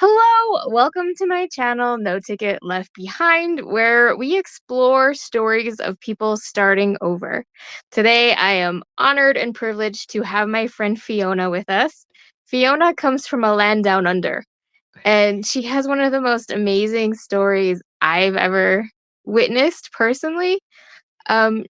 Hello, welcome to my channel, No Ticket Left Behind, where we explore stories of people starting over. Today, I am honored and privileged to have my friend Fiona with us. Fiona comes from a land down under, and she has one of the most amazing stories I've ever witnessed personally. Um,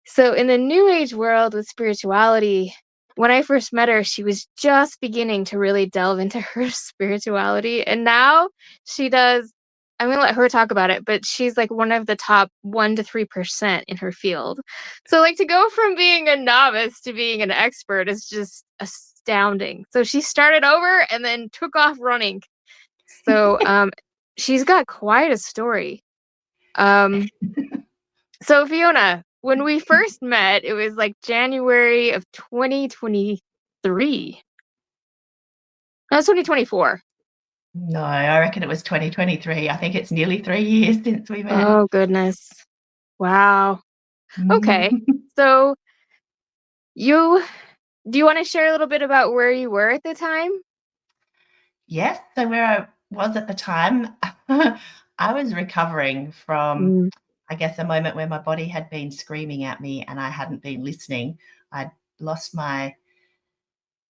so, in the New Age world with spirituality, when I first met her, she was just beginning to really delve into her spirituality. And now she does, I'm going to let her talk about it, but she's like one of the top 1 to 3% in her field. So, like, to go from being a novice to being an expert is just astounding. So, she started over and then took off running. So, she's got quite a story. Um, so Fiona, when we first met, it was like January of 2023. No, it's 2024. No, I reckon it was 2023. I think it's nearly 3 years since we met. Oh goodness. Wow. Okay. So you do you want to share a little bit about where you were at the time? Yes, so where I was at the time, I was recovering from, Mm. I guess, a moment where my body had been screaming at me and I hadn't been listening. I'd lost my,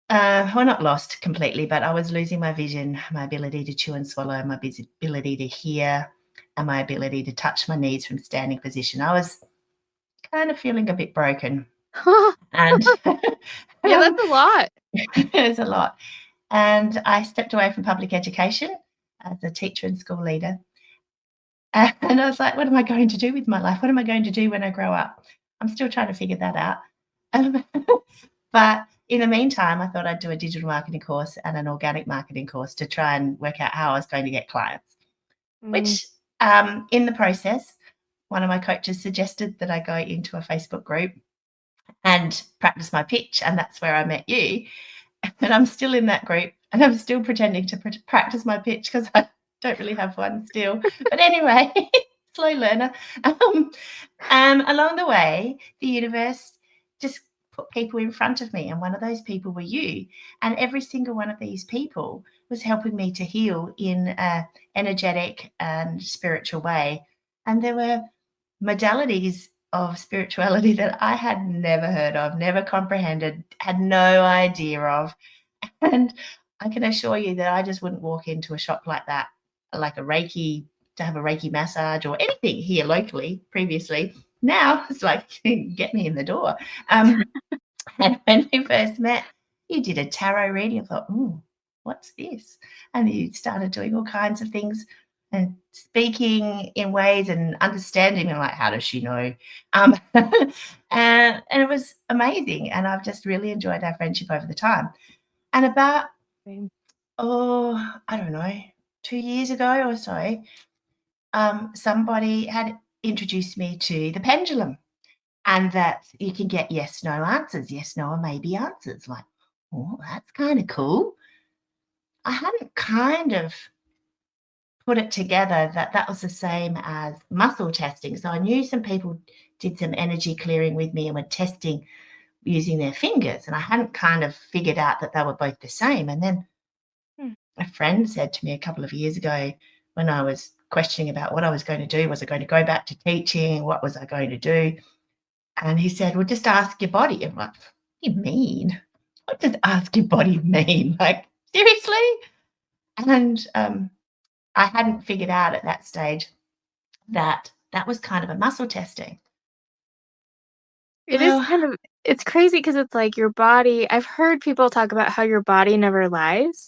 well, not lost completely, but I was losing my vision, my ability to chew and swallow, my ability to hear, and my ability to touch my knees from standing position. I was kind of feeling a bit broken. And Yeah, that's a lot. it's a lot. And I stepped away from public education as a teacher and school leader. And I was like, what am I going to do with my life? What am I going to do when I grow up? I'm still trying to figure that out. Um, but in the meantime, I thought I'd do a digital marketing course and an organic marketing course to try and work out how I was going to get clients, Mm. which in the process, one of my coaches suggested that I go into a Facebook group and practice my pitch. And that's where I met you. And I'm still in that group and I'm still pretending to practice my pitch because I don't really have one still. But anyway, slow learner. Um, Along the way, the universe just put people in front of me, and one of those people were you. And every single one of these people was helping me to heal in an energetic and spiritual way. And there were modalities of spirituality that I had never heard of, never comprehended, had no idea of. And I can assure you that I just wouldn't walk into a shop like that, like a Reiki, to have a Reiki massage or anything here locally previously. Now it's like, get me in the door. And when we first met, you did a tarot reading. I thought, what's this? And you started doing all kinds of things and speaking in ways and understanding, and like, how does she know? And it was amazing. And I've just really enjoyed our friendship over the time. And about, Same. I don't know, 2 years ago or so, somebody had introduced me to the pendulum, and that you can get yes, no answers, yes, no, or maybe answers. Like, oh, that's kind of cool. I hadn't kind of put it together that that was the same as muscle testing. So I knew some people did some energy clearing with me and were testing using their fingers, and I hadn't kind of figured out that they were both the same. And then Hmm. a friend said to me a couple of years ago, when I was questioning about what I was going to do, was I going to go back to teaching? What was I going to do? And he said, well, just ask your body. I'm like, what do you mean? What does ask your body mean? Like, seriously? And I hadn't figured out at that stage that that was kind of a muscle testing. It is Well, it's crazy because it's like your body. I've heard people talk about how your body never lies.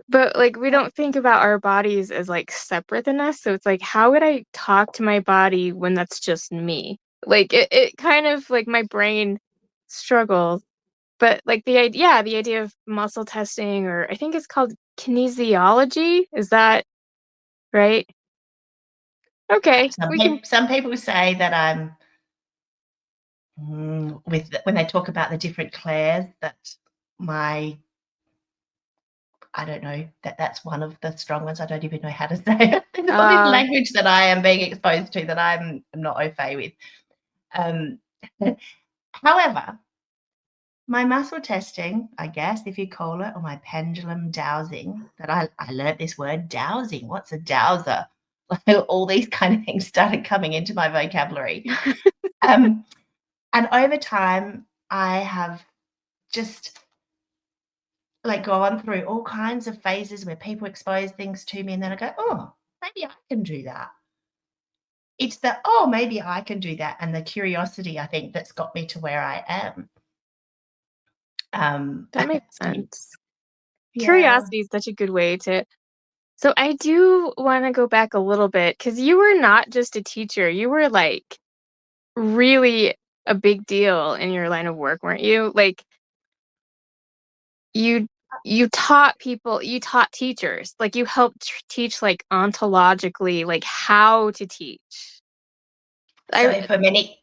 But, like, we don't think about our bodies as, like, separate than us, so it's like, how would I talk to my body when that's just me? Like, it kind of like, my brain struggles, but, like, the idea of muscle testing, or I think it's called kinesiology, is that right? Okay, we can some people say that I'm with when they talk about the different clairs, that my I don't know, that that's one of the strong ones. I don't even know how to say it. There's all this uh, language that I am being exposed to that I'm not au fait with. Um, However, my muscle testing, I guess, if you call it, or my pendulum dowsing, that I learnt this word dowsing. What's a dowser? All these kind of things started coming into my vocabulary. Um, and over time, I have just like gone through all kinds of phases where people expose things to me, and then I go, oh, maybe I can do that. It's the, oh, maybe I can do that, and the curiosity, I think, that's got me to where I am. That makes sense. Yeah. Curiosity is such a good way to. So I do want to go back a little bit because you were not just a teacher. You were like really a big deal in your line of work, weren't you? Like you you taught people, you taught teachers, like you helped teach like ontologically, like how to teach. I So for many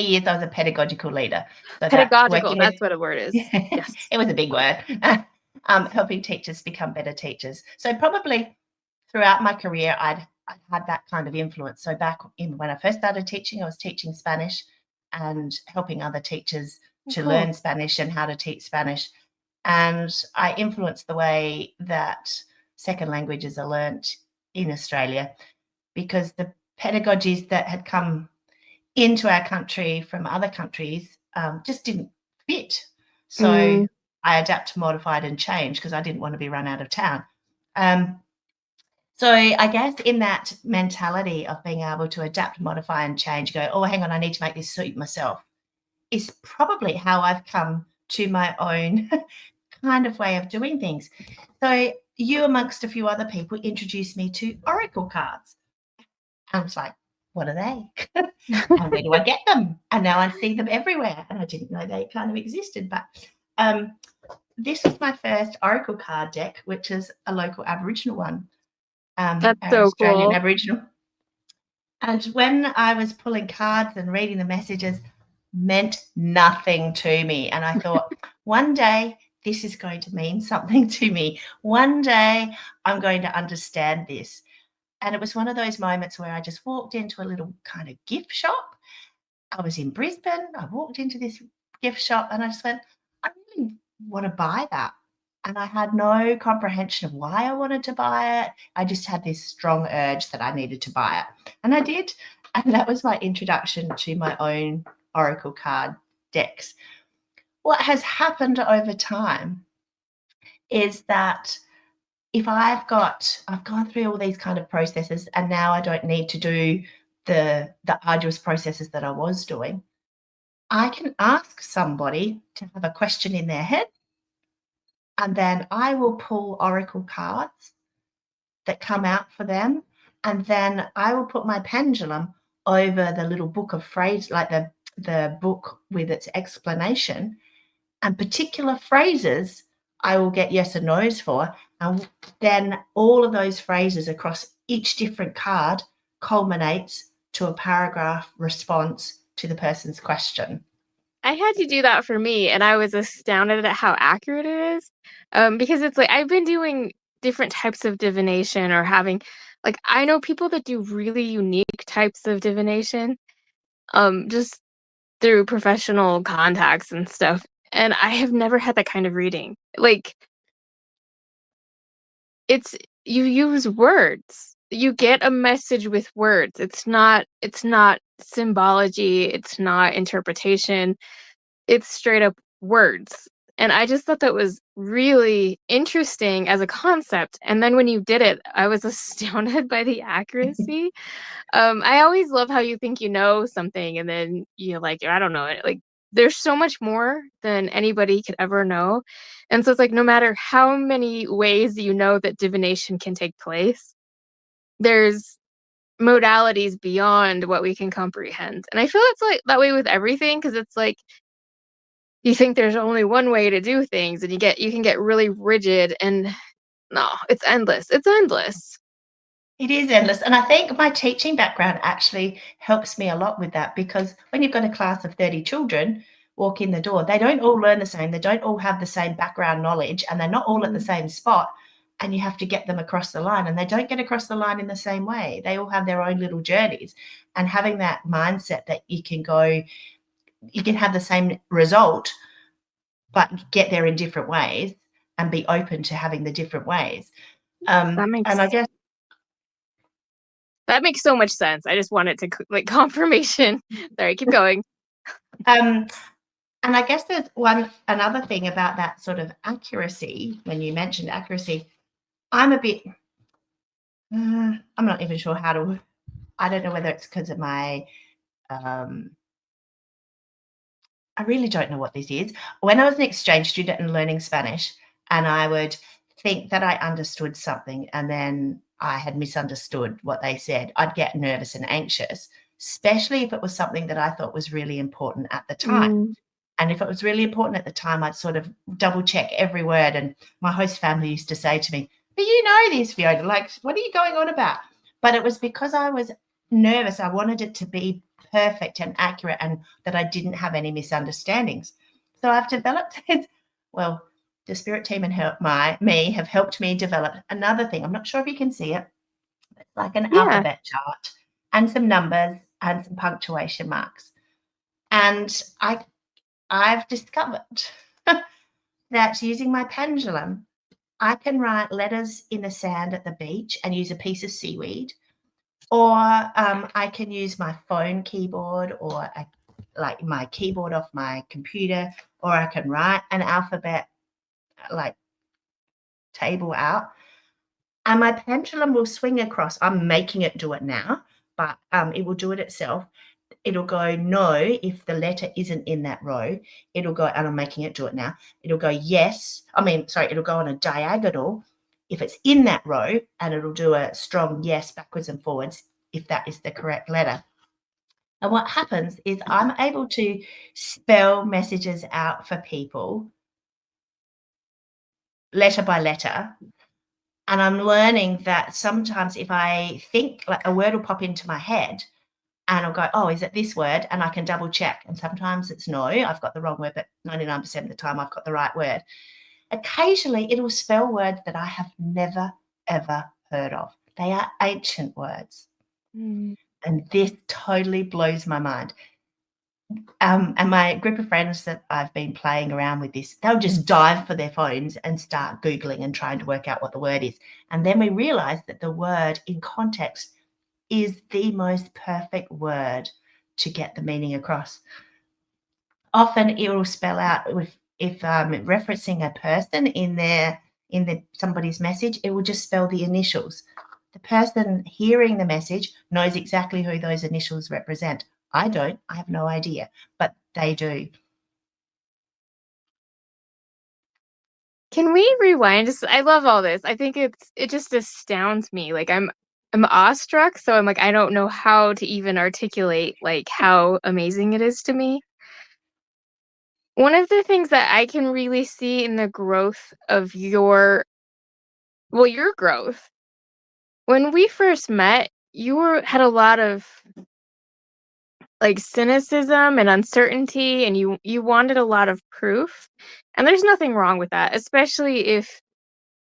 years, I was a pedagogical leader. So that's Pedagogical, working with, that's what a word is. Yes. it was a big word, helping teachers become better teachers. So probably throughout my career, I'd had that kind of influence. So back in when I first started teaching, I was teaching Spanish and helping other teachers Oh, to cool. learn Spanish and how to teach Spanish. And I influenced the way that second languages are learnt in Australia, because the pedagogies that had come into our country from other countries just didn't fit. So Mm, I adapted, modified, and changed because I didn't want to be run out of town. Um, so I guess in that mentality of being able to adapt, modify, and change, go, oh, hang on, I need to make this suit myself, is probably how I've come to my own kind of way of doing things. So you, amongst a few other people, introduced me to oracle cards. I was like, what are they? And where do I get them? And now I see them everywhere. And I didn't know they kind of existed. But um, this was my first oracle card deck, which is a local Aboriginal one, that's our so Australian cool. Aboriginal. And when I was pulling cards and reading the messages, meant nothing to me. And I thought, one day this is going to mean something to me. One day I'm going to understand this. And it was one of those moments where I just walked into a little kind of gift shop. I was in Brisbane. I walked into this gift shop and I just went, I really want to buy that. And I had no comprehension of why I wanted to buy it. I just had this strong urge that I needed to buy it. And I did. And that was my introduction to my own oracle card decks. What has happened over time is that if I've gone through all these kind of processes, and now I don't need to do the arduous processes that I was doing, I can ask somebody to have a question in their head, and then I will pull oracle cards that come out for them, and then I will put my pendulum over the little book of phrase, like the book with its explanation, and particular phrases I will get yes and no's for. And then all of those phrases across each different card culminates to a paragraph response to the person's question. I had to do that for me, and I was astounded at how accurate it is. Because it's like I've been doing different types of divination or having, like, I know people that do really unique types of divination, just through professional contacts and stuff. And I have never had that kind of reading. Like, it's you use words. You get a message with words. It's not symbology, it's not interpretation. It's straight up words. And I just thought that was really interesting as a concept. And then when you did it, I was astounded by the accuracy. I always love how you think you know something and then you're like, I don't know it. Like there's so much more than anybody could ever know. And so it's like no matter how many ways you know that divination can take place, there's modalities beyond what we can comprehend. And I feel it's like that way with everything because it's like you think there's only one way to do things and you can get really rigid and no, it's endless. It's endless. It is endless. And I think my teaching background actually helps me a lot with that, because when you've got a class of 30 children walk in the door, they don't all learn the same. They don't all have the same background knowledge, and they're not all at the Mm. same spot. And you have to get them across the line, and they don't get across the line in the same way. They all have their own little journeys. And having that mindset that you can have the same result but get there in different ways and be open to having the different ways. That And I makes guess that makes so much sense. I just wanted to like confirmation. Sorry, keep going. um, and I guess there's another thing about that sort of accuracy. When you mentioned accuracy, I'm a bit I'm not even sure how to. I don't know whether it's because of my I really don't know what this is. When I was an exchange student and learning Spanish, and I would think that I understood something and then I had misunderstood what they said, I'd get nervous and anxious, especially if it was something that I thought was really important at the time. Mm, And if it was really important at the time, I'd sort of double check every word. And my host family used to say to me, "But you know this, Fiona, like, what are you going on about?" But it was because I was nervous. I wanted it to be perfect and accurate and that I didn't have any misunderstandings. So I've developed this. Well, the spirit team and me have helped me develop another thing. I'm not sure if you can see it. It's like an yeah. alphabet chart and some numbers and some punctuation marks. And I've discovered that using my pendulum, I can write letters in the sand at the beach and use a piece of seaweed, or I can use my phone keyboard or like my keyboard off my computer, or I can write an alphabet like table out, and my pendulum will swing across. I'm making it do it now, but it will do it itself. It'll go no if the letter isn't in that row. It'll go, and I'm making it do it now. It'll go yes. It'll go on a diagonal if it's in that row, and it'll do a strong yes backwards and forwards if that is the correct letter. And what happens is I'm able to spell messages out for people letter by letter. And I'm learning that sometimes if I think like a word will pop into my head, and I'll go, oh, is it this word? And I can double check. And sometimes it's no, I've got the wrong word, but 99% of the time I've got the right word. Occasionally it'll spell words that I have never, ever heard of. They are ancient words. Mm. And this totally blows my mind. And my group of friends that I've been playing around with this, they'll just dive for their phones and start Googling and trying to work out what the word is. And then we realize that the word in context is the most perfect word to get the meaning across. Often it will spell out if referencing a person in somebody's message, it will just spell the initials. The person hearing the message knows exactly who those initials represent. I don't. I have no idea, but they do. Can we rewind? Just I love all this. I think it just astounds me. Like I'm awestruck, so I'm like I don't know how to even articulate like how amazing it is to me. One of the things that I can really see in the growth of your growth. When we first met, had a lot of like cynicism and uncertainty, and you wanted a lot of proof. And there's nothing wrong with that, especially if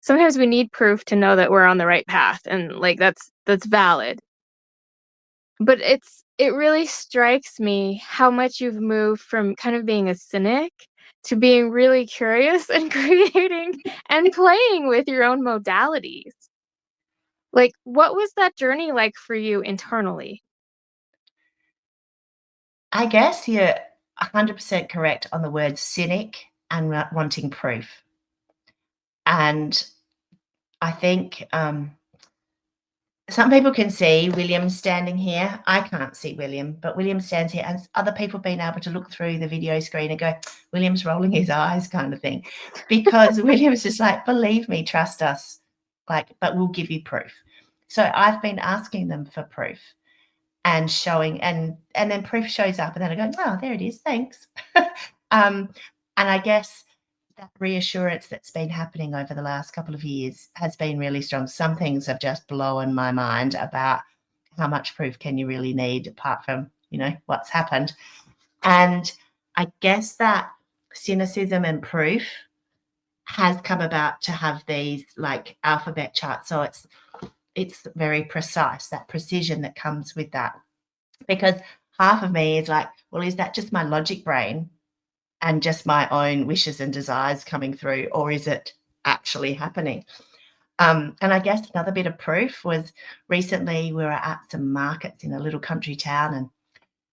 sometimes we need proof to know that we're on the right path, and like that's valid. But it really strikes me how much you've moved from kind of being a cynic to being really curious and creating and playing with your own modalities. Like, what was that journey like for you internally? I guess you're 100% correct on the word cynic and wanting proof. And I think some people can see William standing here. I can't see William, but William stands here, and other people being able to look through the video screen and go, William's rolling his eyes, kind of thing. Because William's just like, believe me, trust us, like, but we'll give you proof. So I've been asking them for proof and showing, and then proof shows up, and then I go, oh, there it is, thanks. And I guess that reassurance that's been happening over the last couple of years has been really strong. Some things have just blown my mind about how much proof can you really need apart from, what's happened. And I guess that cynicism and proof has come about to have these like alphabet charts. So it's very precise, that precision that comes with that. Because half of me is like, well, is that just my logic brain and just my own wishes and desires coming through, or is it actually happening? And I guess another bit of proof was recently we were at some markets in a little country town, and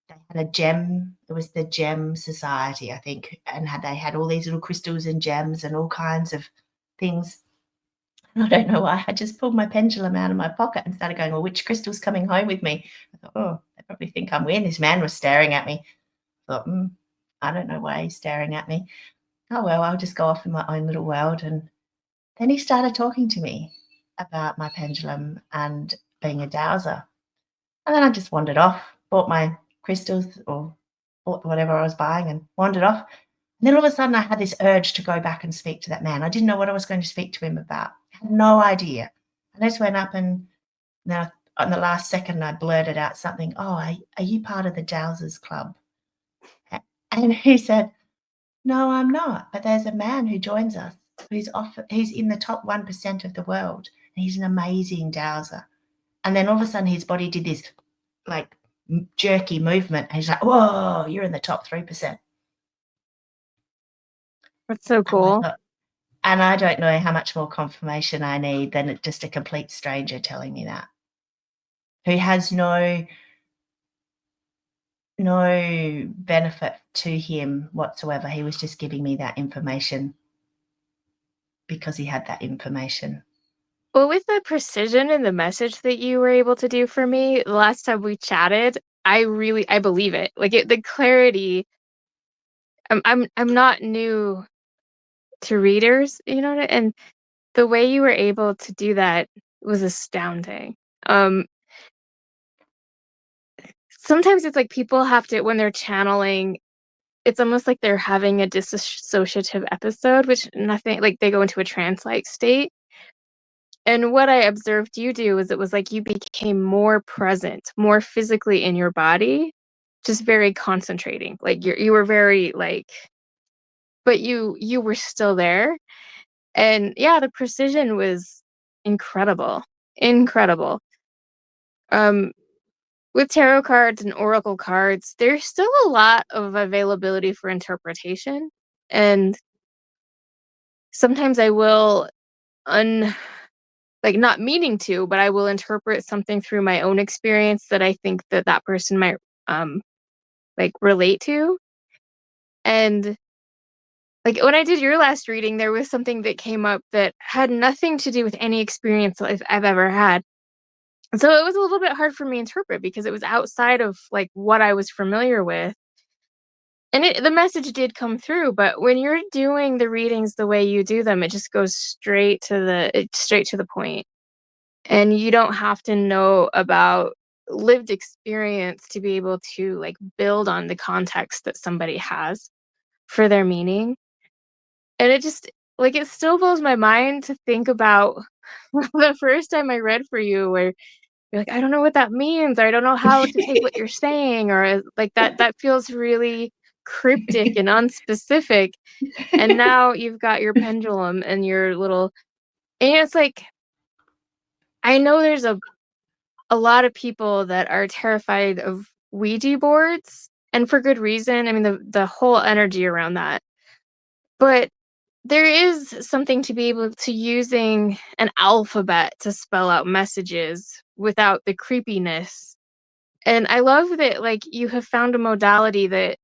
they had a gem. It was the Gem Society, I think, and they had all these little crystals and gems and all kinds of things. And I don't know why. I just pulled my pendulum out of my pocket and started going, well, which crystal's coming home with me? I thought, oh, they probably think I'm weird. This man was staring at me. I thought, I don't know why he's staring at me. Oh, well, I'll just go off in my own little world. And then he started talking to me about my pendulum and being a dowser. And then I just wandered off, bought my crystals or bought whatever I was buying and wandered off. And then all of a sudden I had this urge to go back and speak to that man. I didn't know what I was going to speak to him about. I had no idea. I just went up and now on the last second I blurted out something, oh, are you part of the Dowsers Club? And he said, no, I'm not. But there's a man who joins us he's in the top 1% of the world. And he's an amazing dowser. And then all of a sudden his body did this like jerky movement. And he's like, whoa, you're in the top 3%. That's so And I cool. thought, and I don't know how much more confirmation I need than just a complete stranger telling me that, who has no benefit to him whatsoever. He was just giving me that information because he had that information. Well, with the precision and the message that you were able to do for me the last time we chatted, I believe it. Like the clarity. I'm not new to readers, and the way you were able to do that was astounding. Um, Sometimes it's like people have to when they're channeling, it's almost like they're having a dissociative episode, which nothing like they go into a trance-like state. And what I observed you do is it was like you became more present, more physically in your body, just very concentrating. Like you were very like, but you were still there. And yeah, the precision was incredible. Incredible. Um, with tarot cards and oracle cards, there's still a lot of availability for interpretation. And sometimes I will un like not meaning to, but I will interpret something through my own experience that I think that that person might um like relate to. And like when I did your last reading, there was something that came up that had nothing to do with any experience I've ever had. So it was a little bit hard for me to interpret because it was outside of like what I was familiar with. And the message did come through, but when you're doing the readings the way you do them, it just goes straight to the point. And you don't have to know about lived experience to be able to like build on the context that somebody has for their meaning. And it just like it still blows my mind to think about the first time I read for you where you're like, I don't know what that means, or I don't know how to take what you're saying, or like that feels really cryptic and unspecific. And now you've got your pendulum and your little and it's like I know there's a lot of people that are terrified of Ouija boards, and for good reason. I mean, the whole energy around that. But there is something to be able to using an alphabet to spell out messages without the creepiness. And I love that like you have found a modality that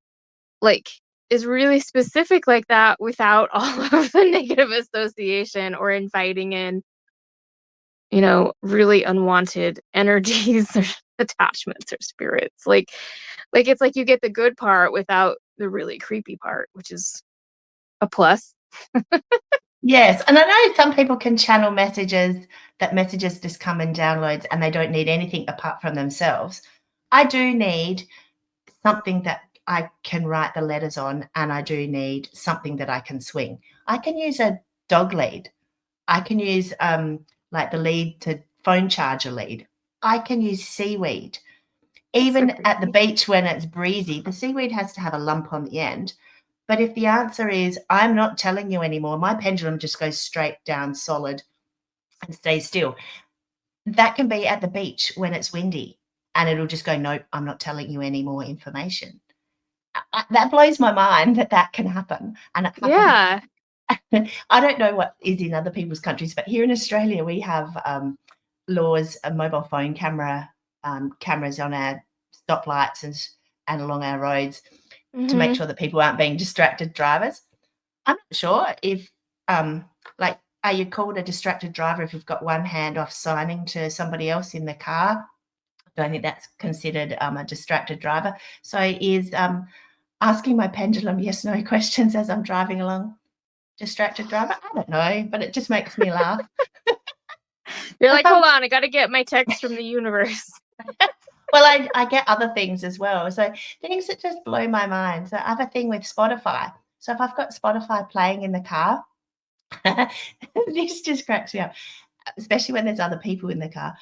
like is really specific like that without all of the negative association or inviting in, really unwanted energies or attachments or spirits. Like it's like you get the good part without the really creepy part, which is a plus. Yes, and I know some people can channel messages, that messages just come in downloads and they don't need anything apart from themselves. I do need something that I can write the letters on, and I do need something that I can swing. I can use a dog lead. I can use like the lead to phone charger lead. I can use seaweed. So Even at the creepy. beach when it's breezy, the seaweed has to have a lump on the end. But if the answer is, I'm not telling you anymore, my pendulum just goes straight down solid and stays still. That can be at the beach when it's windy and it'll just go, nope, I'm not telling you any more information. that blows my mind that can happen, and it happens. Yeah. I don't know what is in other people's countries, but here in Australia, we have laws, mobile phone cameras on our stoplights and along our roads to make Mhm. sure that people aren't being distracted drivers. I'm not sure if, like, are you called a distracted driver if you've got one hand off signing to somebody else in the car? I don't think that's considered a distracted driver. So is asking my pendulum yes no questions as I'm driving along distracted driver? I don't know, but it just makes me laugh. You're like, Um, "Hold on, I gotta get my text from the universe." well, I get other things as well. So things that just blow my mind. So I have a thing with Spotify. So if I've got Spotify playing in the car, this just cracks me up, especially when there's other people in the car.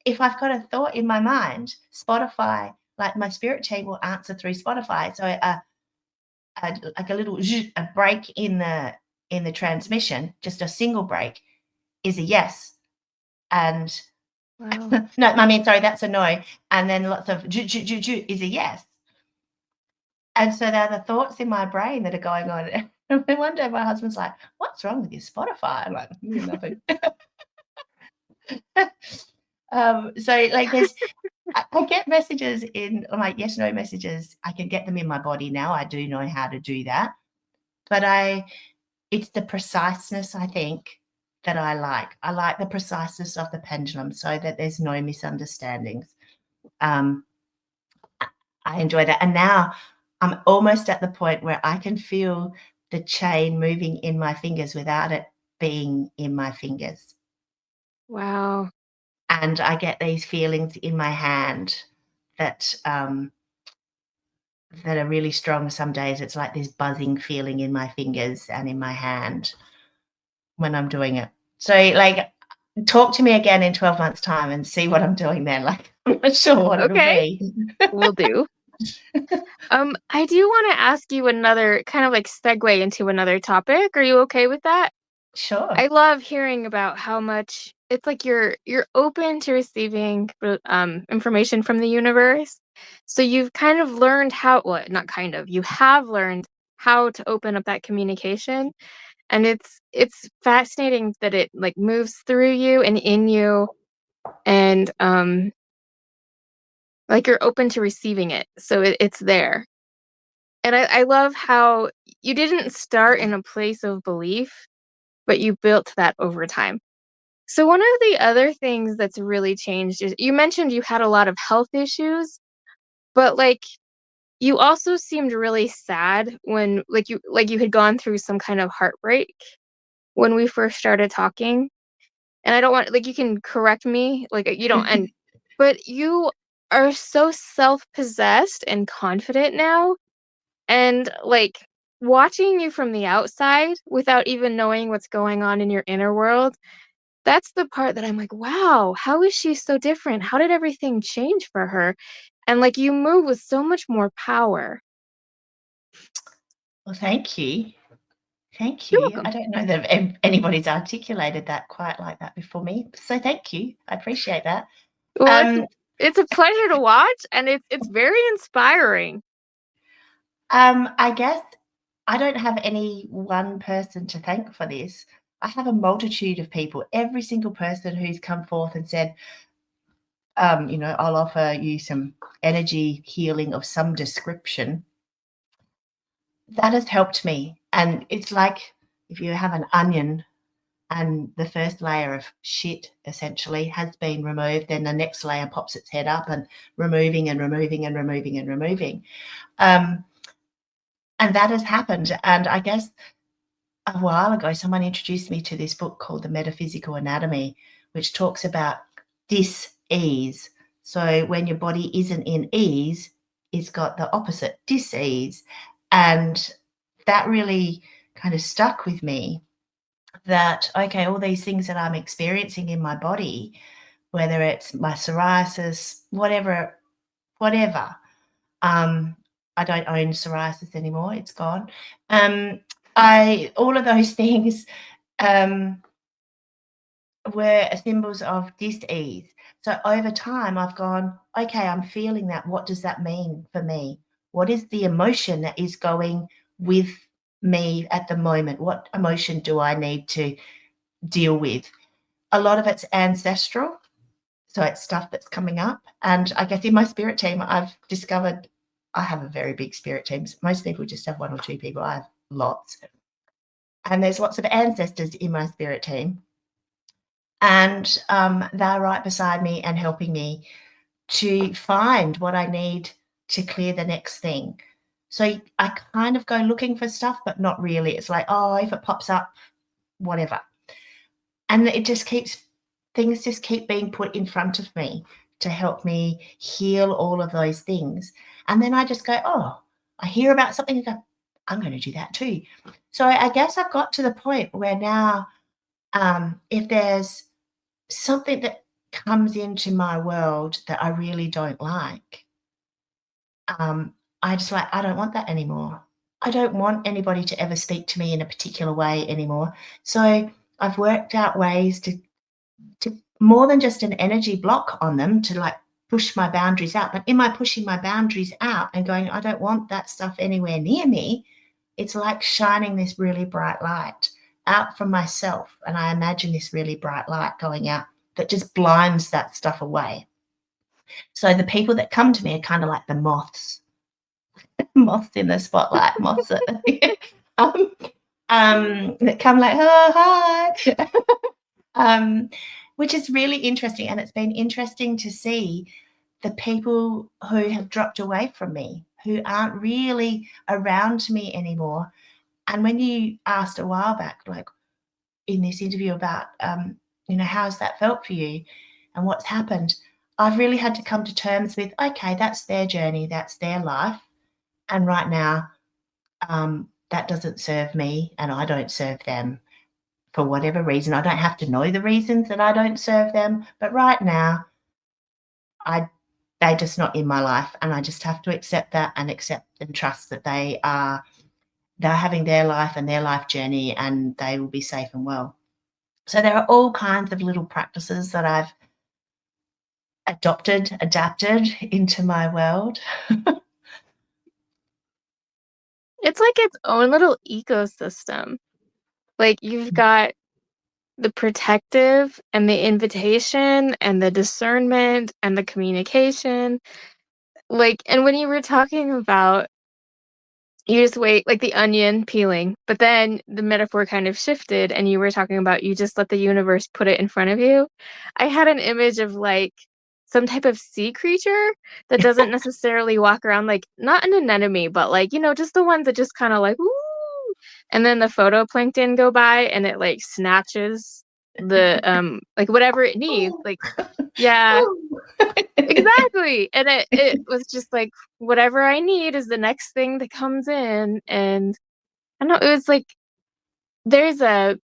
If I've got a thought in my mind, Spotify, like my spirit team will answer through Spotify. So like a little a break in the transmission, just a single break is a yes. And Wow. no, I mean, sorry, that's a no. And then lots of is a yes. And so there are the thoughts in my brain that are going on. And one day my husband's like, "What's wrong with your Spotify?" I'm like, Nothing." So like I get messages in like yes, no messages. I can get them in my body now. I do know how to do that. But it's the preciseness, I think, that I like. I like the preciseness of the pendulum so that there's no misunderstandings. Um, I enjoy that. And now I'm almost at the point where I can feel the chain moving in my fingers without it being in my fingers. Wow. And I get these feelings in my hand that that are really strong. Some days it's like this buzzing feeling in my fingers and in my hand when I'm doing it. So like talk to me again in 12 months' time and see what I'm doing then. Like I'm not sure what it'll Okay, be. will do. I do wanna ask you another kind of, like, segue into another topic. Are you okay with that? Sure. I love hearing about how much it's like you're open to receiving, information from the universe. So you've kind of learned how well, not kind of, you have learned how to open up that communication, and it's fascinating that it, like, moves through you and in you, and, like, you're open to receiving it, so it's there. And I love how you didn't start in a place of belief, but you built that over time. So one of the other things that's really changed is you mentioned you had a lot of health issues, but, like, you also seemed really sad when you had gone through some kind of heartbreak when we first started talking, and I don't want like, you can correct me, like, you don't and but you are so self-possessed and confident now, and, like, watching you from the outside without even knowing what's going on in your inner world, that's the part that I'm like, "Wow, how is she so different? How did everything change for her?" And, like, you move with so much more power. Well, thank you. Thank You're you. welcome. I don't know that anybody's articulated that quite like that before me. So thank you. I appreciate that. Well, Um, it's a pleasure to watch, and it's very inspiring. I guess I don't have any one person to thank for this. I have a multitude of people. Every single person who's come forth and said, I'll offer you some energy healing of some description. That has helped me. And it's like if you have an onion and the first layer of shit essentially has been removed, then the next layer pops its head up and removing and removing and removing and removing. Um, and that has happened. And I guess a while ago, someone introduced me to this book called The Metaphysical Anatomy, which talks about dis-ease. So when your body isn't in ease, it's got the opposite, dis-ease. And that really kind of stuck with me that, okay, all these things that I'm experiencing in my body, whether it's my psoriasis, whatever, I don't own psoriasis anymore. It's gone. All of those things um, were symbols of dis-ease. So over time, I've gone, okay, I'm feeling that. What does that mean for me? What is the emotion that is going with me at the moment? What emotion do I need to deal with? A lot of it's ancestral. So it's stuff that's coming up. And I guess in my spirit team, I've discovered I have a very big spirit team. Most people just have 1 or 2 people. I have lots. And there's lots of ancestors in my spirit team. And they're right beside me and helping me to find what I need to clear the next thing. So I kind of go looking for stuff, but not really. It's like, oh, if it pops up, whatever. And it just keeps, things just keep being put in front of me to help me heal all of those things. And then I just go, oh, I hear about something and go, I'm going to do that too. So I guess I've got to the point where now, if there's something that comes into my world that I really don't like, I just like, I don't want that anymore. I don't want anybody to ever speak to me in a particular way anymore. So I've worked out ways to more than just an energy block on them to like push my boundaries out. But in my pushing my boundaries out and going, I don't want that stuff anywhere near me, it's like shining this really bright light out from myself. And I imagine this really bright light going out that just blinds that stuff away. So the people that come to me are kind of like the moths, moths in the spotlight, moths that, that come like, oh, hi. Which is really interesting. And it's been interesting to see the people who have dropped away from me, who aren't really around me anymore. And when you asked a while back, like in this interview about, how's that felt for you and what's happened, I've really had to come to terms with, okay, that's their journey, that's their life. And right now, that doesn't serve me and I don't serve them. For whatever reason, I don't have to know the reasons that I don't serve them, but right now, they're just not in my life, and I just have to accept that and accept and trust that they're having their life and their life journey, and they will be safe and well. So there are all kinds of little practices that I've adapted into my world. It's like its own little ecosystem. Like you've got the protective and the invitation and the discernment and the communication. Like, and when you were talking about you just wait, like the onion peeling, but then the metaphor kind of shifted and you were talking about you just let the universe put it in front of you. I had an image of like some type of sea creature that doesn't necessarily walk around like not an anemone, but like, just the ones that just kind of like, ooh, and then the photoplankton go by and it like snatches the like whatever it needs. Like, yeah, exactly, and it was just like, whatever I need is the next thing that comes in, and I don't know, it was like there's a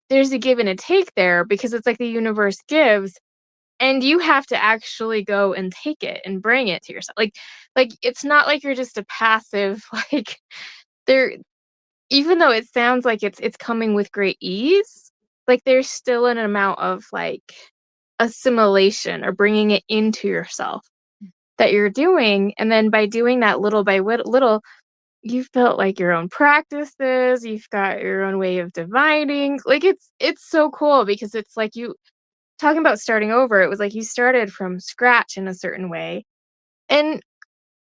there's a give and a take there because it's like the universe gives, and you have to actually go and take it and bring it to yourself. Like, it's not like you're just a passive, like, there even though it sounds like it's coming with great ease, like, there's still an amount of, like, assimilation or bringing it into yourself that you're doing, and then by doing that little by little, you've built, like, your own practices, you've got your own way of dividing, like, it's so cool because it's like you talking about starting over, it was like you started from scratch in a certain way, and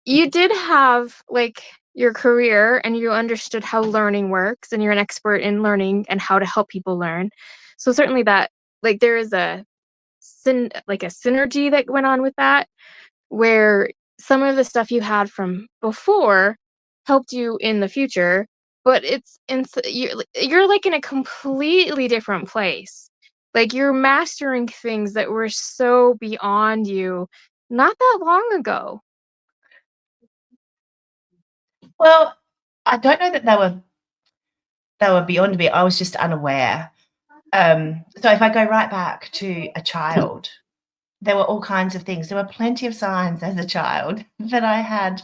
you did have, like, your career, and you understood how learning works, and you're an expert in learning and how to help people learn, so certainly that like, there is a synergy that went on with that, where some of the stuff you had from before helped you in the future, but you're, like, in a completely different place. Like, you're mastering things that were so beyond you not that long ago. Well, I don't know that they were beyond me. I was just unaware. So if I go right back to a child, there were all kinds of things. There were plenty of signs as a child that I had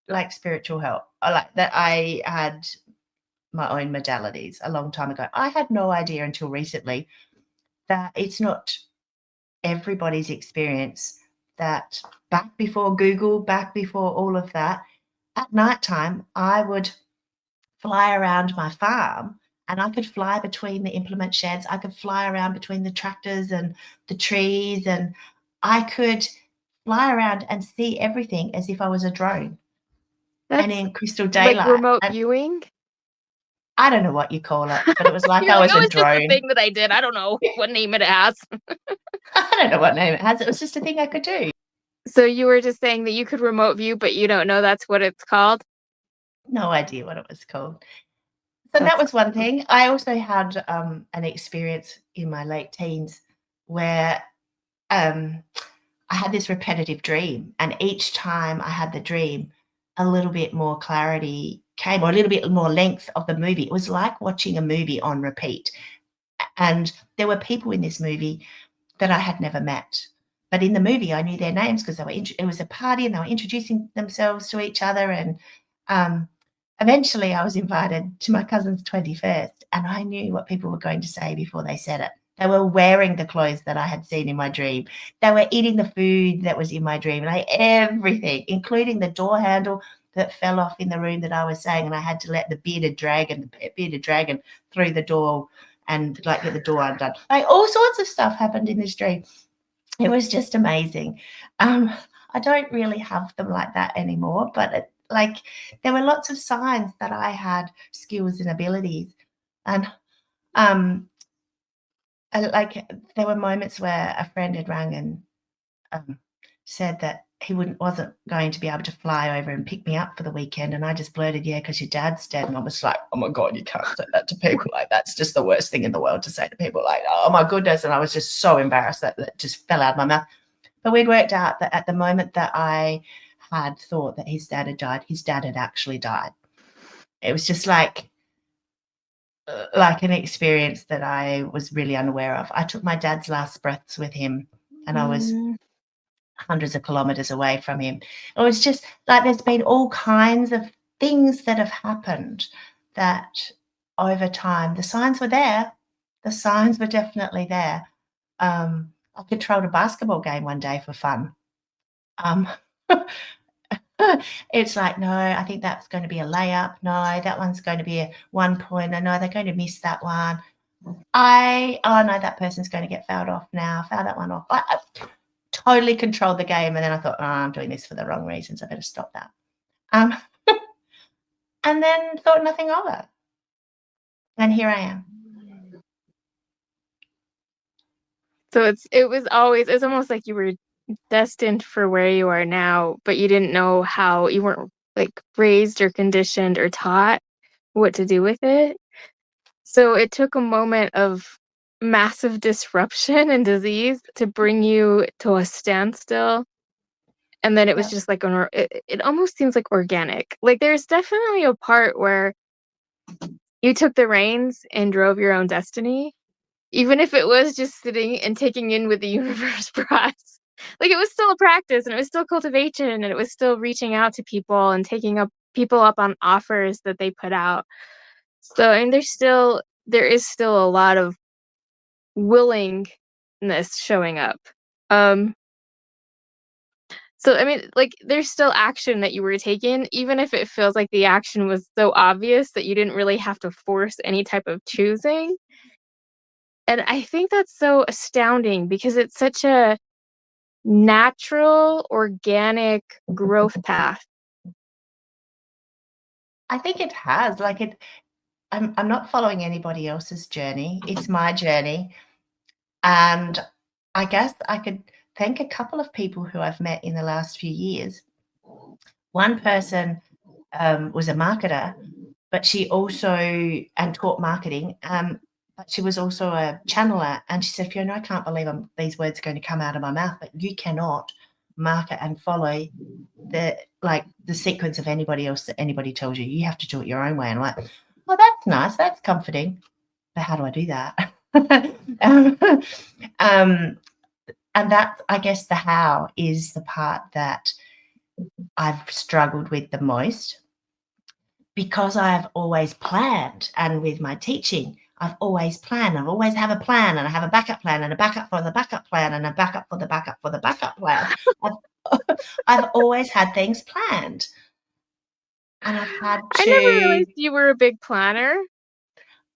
like spiritual help, or like that I had my own modalities a long time ago. I had no idea until recently that it's not everybody's experience, that back before Google, back before all of that, at nighttime, I would fly around my farm, and I could fly between the implement sheds. I could fly around between the tractors and the trees, and I could fly around and see everything as if I was a drone and That's in crystal like daylight. remote And viewing. I don't know what you call it, but it was like You're I like, was oh, a it's just a drone. thing that I did. I don't know what name it has. I don't know what name it has. It was just a thing I could do. So you were just saying that you could remote view, but you don't know that's what it's called? No idea what it was called. So that That's was one thing. I also had an experience in my late teens where um, I had this repetitive dream, and each time I had the dream, a little bit more clarity came, or a little bit more length of the movie. It was like watching a movie on repeat. And there were people in this movie that I had never met. But in the movie, I knew their names because it was a party and they were introducing themselves to each other. And um, eventually, I was invited to my cousin's 21st, and I knew what people were going to say before they said it. They were wearing the clothes that I had seen in my dream. They were eating the food that was in my dream, and everything, including the door handle that fell off in the room that I was saying, and I had to let the bearded dragon through the door and like get the door undone. Like all sorts of stuff happened in this dream. It was just amazing. I don't really have them like that anymore, but like there were lots of signs that I had skills and abilities, and um, like there were moments where a friend had rang and said that he wasn't going to be able to fly over and pick me up for the weekend, and I just blurted, "Yeah, because your dad's dead." And I was like, "Oh my god, you can't say that to people. Like that's just the worst thing in the world to say to people. Like, oh my goodness!" And I was just so embarrassed that just fell out of my mouth. But we'd worked out that at the moment that I had thought that his dad had died, his dad had actually died. It was just like an experience that I was really unaware of. I took my dad's last breaths with him, and I was Mm. hundreds of kilometers away from him. It was just like there's been all kinds of things that have happened that over time the signs were there. The signs were definitely there. I controlled a basketball game one day for fun. Um, it's like, no, I think that's going to be a layup. No, that one's going to be a 1 pointer. No, they're going to miss that one. Oh no, that person's going to get fouled off now. Foul that one off. I totally controlled the game, and then I thought, oh, I'm doing this for the wrong reasons. I better stop that. Um, and then thought nothing of it. And here I am. So it's almost like you were destined for where you are now, but you didn't know how, you weren't like raised or conditioned or taught what to do with it. So it took a moment of massive disruption and disease to bring you to a standstill. And then it was Yeah. just like it almost seems like organic. Like there's definitely a part where you took the reins and drove your own destiny, even if it was just sitting and taking in what the universe brought. Like it was still a practice and it was still cultivation and it was still reaching out to people and taking up people up on offers that they put out. So I mean there is still a lot of willingness showing up. Um so I mean like there's still action that you were taking, even if it feels like the action was so obvious that you didn't really have to force any type of choosing. And I think that's so astounding because it's such a natural, organic growth path. I think it has. Like it I'm not following anybody else's journey. It's my journey. And I guess I could thank a couple of people who I've met in the last few years. One person was a marketer, but she also and taught marketing. But she was also a channeler, and she said, "Fiona, I can't believe these words are going to come out of my mouth, but you cannot market and follow the sequence of anybody else that anybody tells you. You have to do it your own way." And I'm like, "Oh, that's nice. That's comforting. But how do I do that?" um, um, and that, I guess, the how is the part that I've struggled with the most because I've always planned. And with my teaching, I've always planned. I've always have a plan, and I have a backup plan, and a backup for the backup plan, and a backup for the backup for the backup plan. I've, I've always had things planned. And I never realized you were a big planner.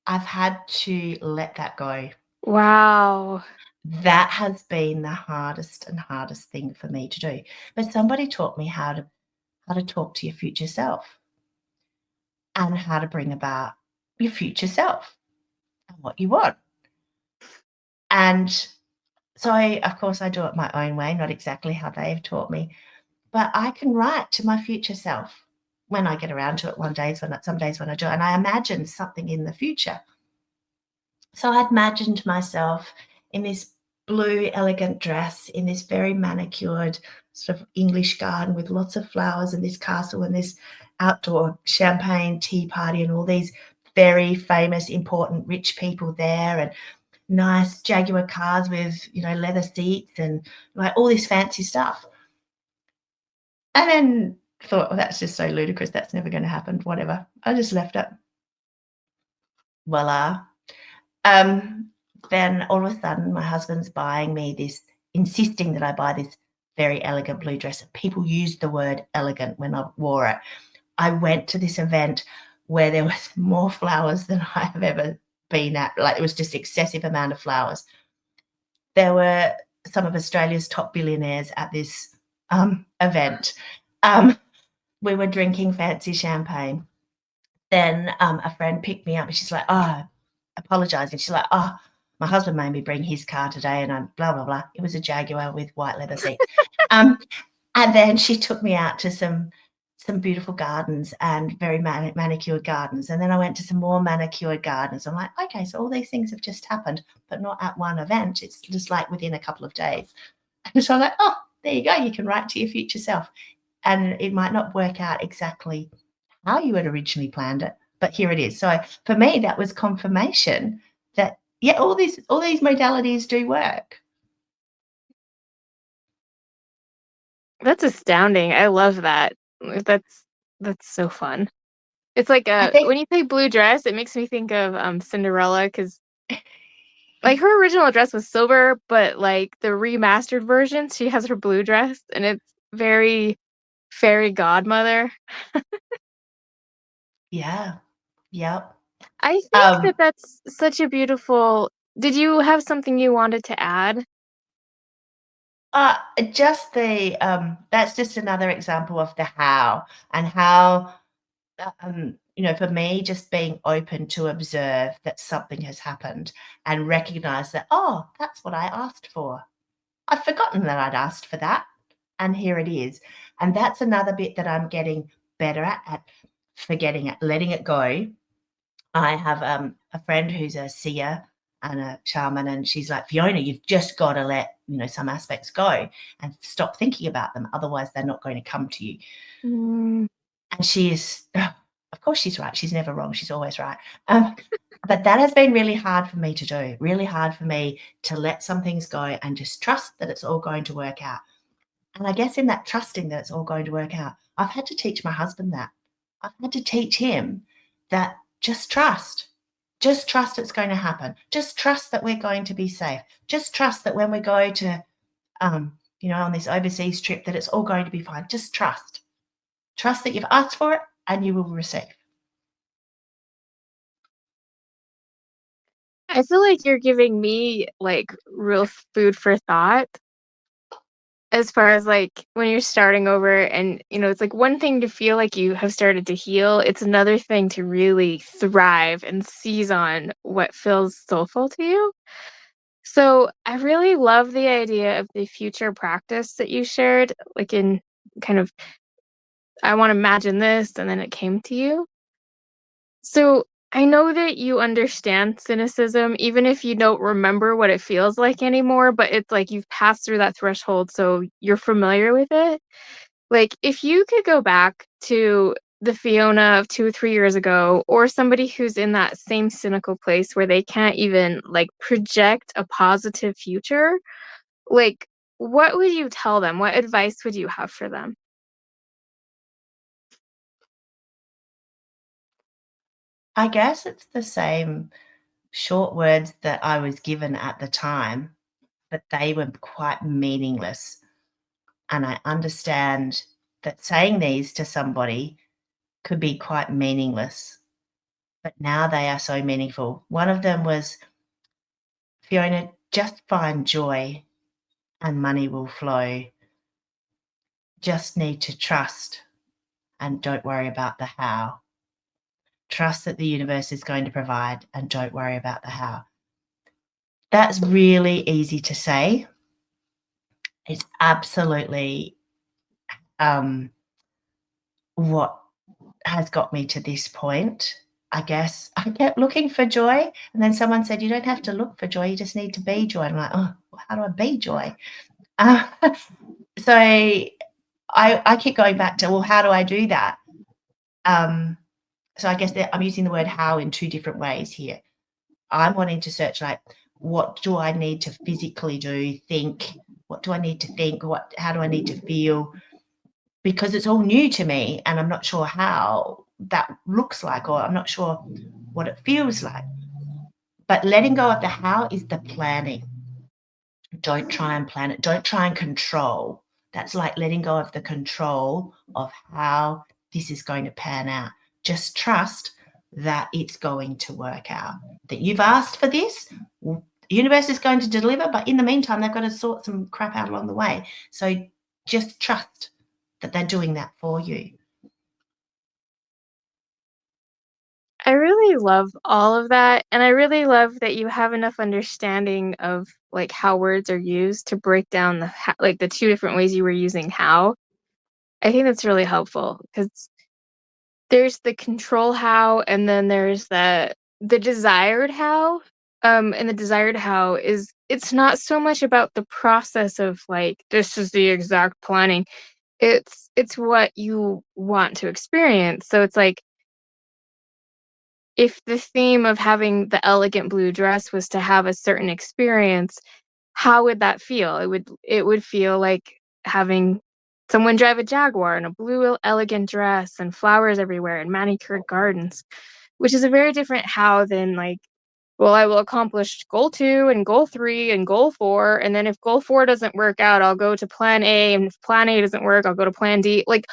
I've had to let that go. Wow. That has been the hardest and hardest thing for me to do. But somebody taught me how to talk to your future self and how to bring about your future self and what you want. And so of course I do it my own way, not exactly how they've taught me, but I can write to my future self when I get around to it some days when I do it, and I imagine something in the future. So I imagined myself in this blue, elegant dress in this very manicured sort of English garden with lots of flowers and this castle and this outdoor champagne tea party and all these very famous, important, rich people there and nice Jaguar cars with, leather seats and like all this fancy stuff. And then thought, well, that's just so ludicrous. That's never going to happen. Whatever. I just left it. Voila. Um, then all of a sudden, my husband's buying me this, insisting that I buy this very elegant blue dress. People used the word elegant when I wore it. I went to this event where there was more flowers than I have ever been at. Like it was just excessive amount of flowers. There were some of Australia's top billionaires at this event. We were drinking fancy champagne. Then a friend picked me up and she's like, oh, apologising. She's like, oh, my husband made me bring his car today and I'm blah, blah, blah. It was a Jaguar with white leather seats. And then she took me out to some beautiful gardens and very manicured gardens. And then I went to some more manicured gardens. I'm like, okay, so all these things have just happened, but not at one event. It's just like within a couple of days. And so I'm like, oh, there you go. You can write to your future self. And it might not work out exactly how you had originally planned it, but here it is. So for me, that was confirmation that, yeah, all these modalities do work. That's astounding. I love that. That's so fun. It's like I think, when you say blue dress, it makes me think of Cinderella because like her original dress was silver, but like the remastered version, she has her blue dress and it's very fairy godmother. yeah, yep. I think that Um, that's such a beautiful. Did you have something you wanted to add? uh, just that's just another example of the how and how, for me, just being open to observe that something has happened and recognize that, oh, that's what I asked for. I've forgotten that I'd asked for that, and here it is. And that's another bit that I'm getting better at forgetting it, letting it go. I have a friend who's a seer and a shaman, and she's like, Fiona, you've just got to let some aspects go and stop thinking about them. Otherwise, they're not going to come to you. Mm, And she is, of course, she's right. She's never wrong. She's always right. But that has been really hard for me to do, really hard for me to let some things go and just trust that it's all going to work out. And I guess in that trusting that it's all going to work out, I've had to teach my husband that. I've had to teach him that just trust. Just trust it's going to happen. Just trust that we're going to be safe. Just trust that when we go to, on this overseas trip, that it's all going to be fine. Just trust. Trust that you've asked for it and you will receive. I feel like you're giving me like real food for thought as far as like when you're starting over and it's like one thing to feel like you have started to heal, it's another thing to really thrive and seize on what feels soulful to you. So I really love the idea of the future practice that you shared, like in kind of I want to imagine this and then it came to you. So I know that you understand cynicism, even if you don't remember what it feels like anymore, but it's like you've passed through that threshold, so you're familiar with it. Like, if you could go back to the Fiona of 2 or 3 years ago, or somebody who's in that same cynical place where they can't even like project a positive future, like, what would you tell them? What advice would you have for them? I guess it's the same short words that I was given at the time, but they were quite meaningless. And I understand that saying these to somebody could be quite meaningless, but now they are so meaningful. One of them was, Fiona, just find joy and money will flow. Just need to trust and don't worry about the how. Trust that the universe is going to provide and don't worry about the how. That's really easy to say. It's absolutely what has got me to this point. I guess I kept looking for joy, and then someone said, "You don't have to look for joy, you just need to be joy." I'm like, "Oh, how do I be joy?" Uh, so I keep going back to, well, how do I do that? So I guess that I'm using the word how in two different ways here. I'm wanting to search, like, what do I need to physically do, think? What do I need to think? How do I need to feel? Because it's all new to me and I'm not sure how that looks like, or I'm not sure what it feels like. But letting go of the how is the planning. Don't try and plan it. Don't try and control. That's like letting go of the control of how this is going to pan out. Just trust that it's going to work out. That you've asked for this, the universe is going to deliver, but in the meantime, they've got to sort some crap out along the way. So just trust that they're doing that for you. I really love all of that, and I really love that you have enough understanding of, like, how words are used to break down like, the 2 different ways you were using "how." I think that's really helpful because there's the control how, and then there's the desired how, and the desired how is it's not so much about the process of, like, "This is the exact planning." It's what you want to experience, so it's like if the theme of having the elegant blue dress was to have a certain experience, how would that feel? It would feel like having someone drive a Jaguar in a blue elegant dress and flowers everywhere and manicured gardens, which is a very different how than like, well, I will accomplish goal 2 and goal 3 and goal 4, and then if goal 4 doesn't work out, I'll go to plan A, and if plan A doesn't work, I'll go to plan D. Like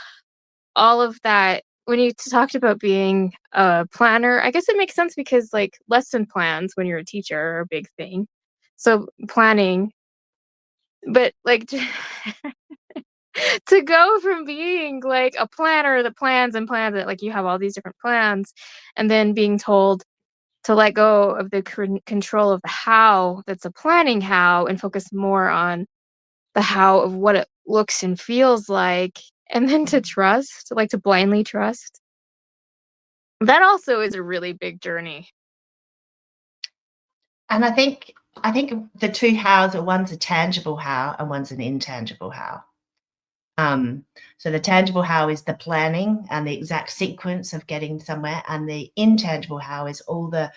all of that when you talked about being a planner, I guess it makes sense because, like, lesson plans when you're a teacher are a big thing. So, planning, but, like, to go from being, like, a planner that plans and plans it, like, you have all these different plans, and then being told to let go of the control of the how that's a planning how and focus more on the how of what it looks and feels like, and then to trust, like, to blindly trust. That also is a really big journey. And I think the two hows are, one's a tangible how and one's an intangible how. So the tangible how is the planning and the exact sequence of getting somewhere, and the intangible how is all the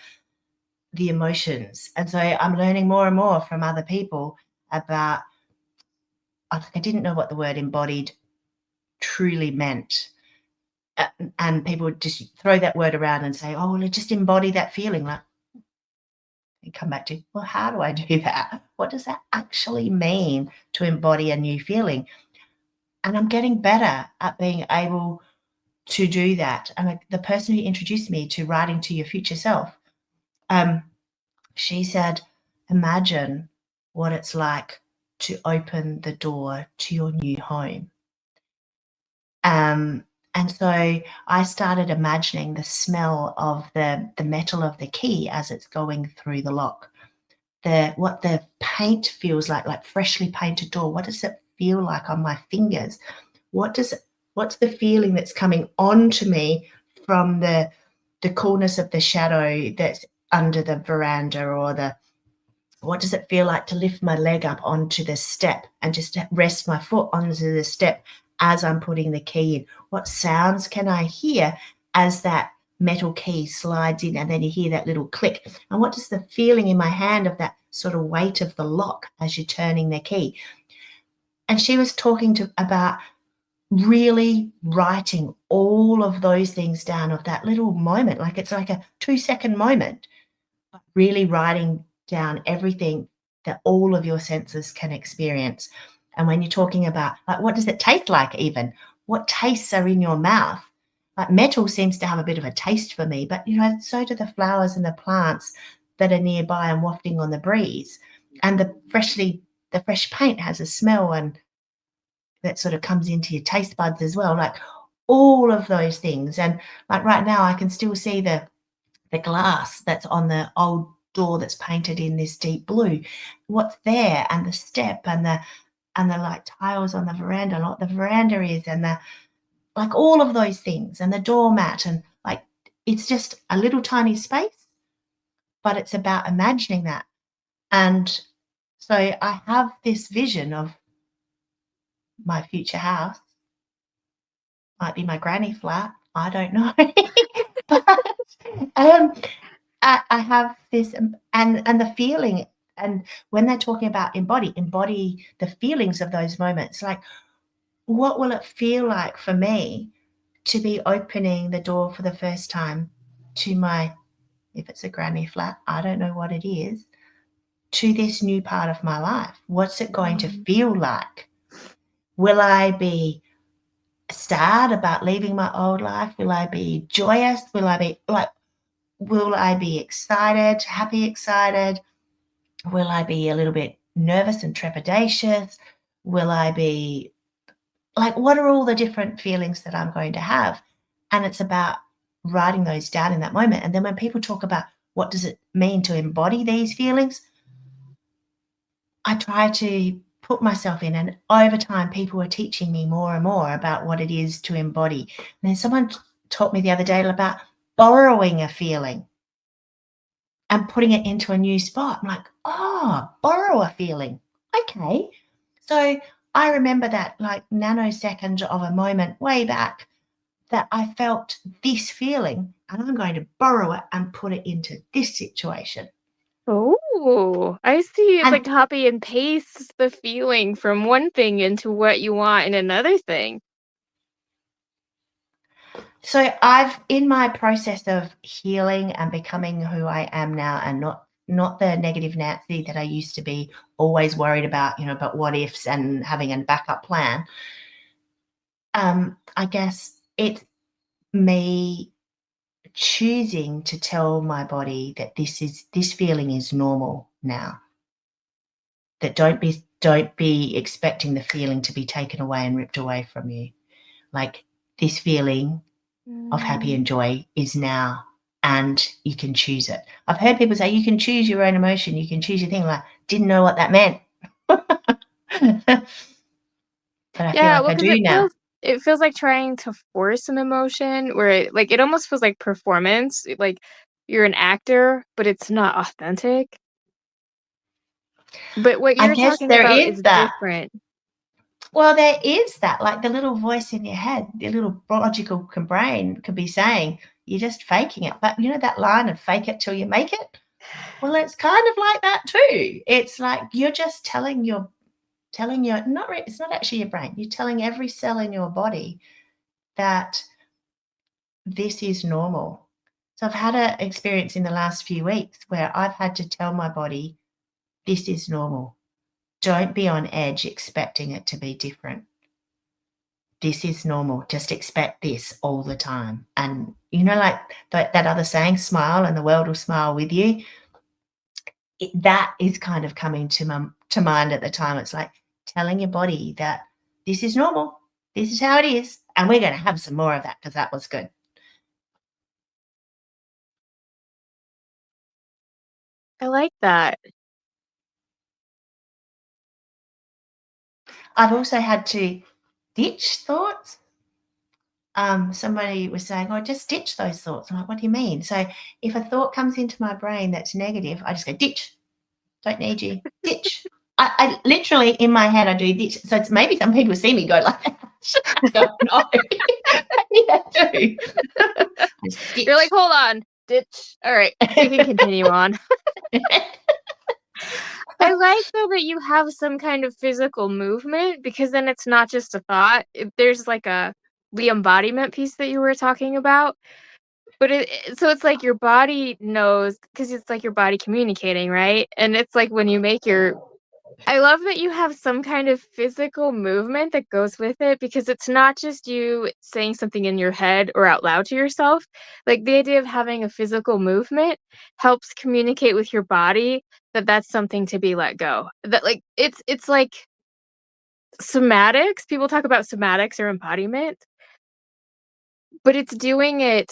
emotions. And so I'm learning more and more from other people about, I didn't know what the word embodied truly meant. And people would just throw that word around and say, "Oh, well, just embody that feeling." Like, and come back to, well, how do I do that? What does that actually mean to embody a new feeling? And I'm getting better at being able to do that. And the person who introduced me to writing to your future self, um, she said, imagine what it's like to open the door to your new home. Um, and so I started imagining the smell of the metal of the key as it's going through the lock. What the paint feels like freshly painted door. What does it feel like on my fingers? What's the feeling that's coming onto me from the coolness of the shadow that's under the veranda, or what does it feel like to lift my leg up onto the step and just rest my foot onto the step as I'm putting the key in? What sounds can I hear as that metal key slides in, and then you hear that little click? And what is the feeling in my hand of that sort of weight of the lock as you're turning the key? And she was talking about really writing all of those things down of that little moment, like it's like a 2-second moment, but really writing down everything that all of your senses can experience. And when you're talking about, like, what does it taste like, even what tastes are in your mouth, Like metal seems to have a bit of a taste for me, but so do the flowers and the plants that are nearby and wafting on the breeze. And the fresh paint has a smell, and that sort of comes into your taste buds as well. Like all of those things. And like right now I can still see the glass that's on the old door that's painted in this deep blue. What's there, and the step, and the like tiles on the veranda, and what the veranda is, and the like all of those things, and the doormat, and like it's just a little tiny space, but it's about imagining that. And so I have this vision of my future house, might be my granny flat, I don't know. But um, I have this, and the feeling, and when they're talking about embody the feelings of those moments. Like, what will it feel like for me to be opening the door for the first time to my, if it's a granny flat, I don't know what it is, to this new part of my life? What's it going to feel like? Will I be sad about leaving my old life? Will I be joyous? Will I be excited, happy, excited? Will I be a little bit nervous and trepidatious? Will I be like, what are all the different feelings that I'm going to have? And it's about writing those down in that moment. And then when people talk about what does it mean to embody these feelings, I try to put myself in, and over time people are teaching me more and more about what it is to embody. And then someone taught me the other day about borrowing a feeling and putting it into a new spot. I'm like, oh, borrow a feeling. Okay. So I remember that like nanosecond of a moment way back that I felt this feeling, and I'm going to borrow it and put it into this situation. Oh, I see. It's And like copy and paste the feeling from one thing into what you want in another thing. so I've, in my process of healing and becoming who I am now, and not the negative Nancy that I used to be, always worried about, but what ifs and having a backup plan. I guess it's me choosing to tell my body that this feeling is normal now. That don't be expecting the feeling to be taken away and ripped away from you. Like, this feeling of happy and joy is now, and you can choose it. I've heard people say you can choose your own emotion, you can choose your thing. Like, didn't know what that meant. But I feel Yeah, like well, I because do now. it feels like trying to force an emotion where it almost feels like performance, like you're an actor, but it's not authentic. But what I you're guess talking there about is is that. different. Well, there is that, like the little voice in your head, the little logical brain could be saying, you're just faking it. But that line of fake it till you make it? Well, it's kind of like that too. It's like you're just it's not actually your brain. You're telling every cell in your body that this is normal. So I've had an experience in the last few weeks where I've had to tell my body, this is normal. Don't be on edge expecting it to be different. This is normal. Just expect this all the time. And like that other saying, smile and the world will smile with you. That is kind of coming to mind at the time. It's like telling your body that this is normal. This is how it is. And we're going to have some more of that because that was good. I like that. I've also had to ditch thoughts. Somebody was saying, "Oh, just ditch those thoughts." I'm like, "What do you mean?" So if a thought comes into my brain that's negative, I just go, ditch. Don't need you. Ditch. I literally, in my head, I do ditch. So it's maybe some people see me go like that. I don't know. Maybe I do. Just You're like, ditch. hold on, ditch. All right, we can continue on. I like though that you have some kind of physical movement because then it's not just a thought. There's like the embodiment piece that you were talking about. But so it's like your body knows because it's like your body communicating, right? And it's like when you make I love that you have some kind of physical movement that goes with it, because it's not just you saying something in your head or out loud to yourself. Like, the idea of having a physical movement helps communicate with your body that that's something to be let go. That, like, it's like somatics. People talk about somatics or embodiment, but it's doing it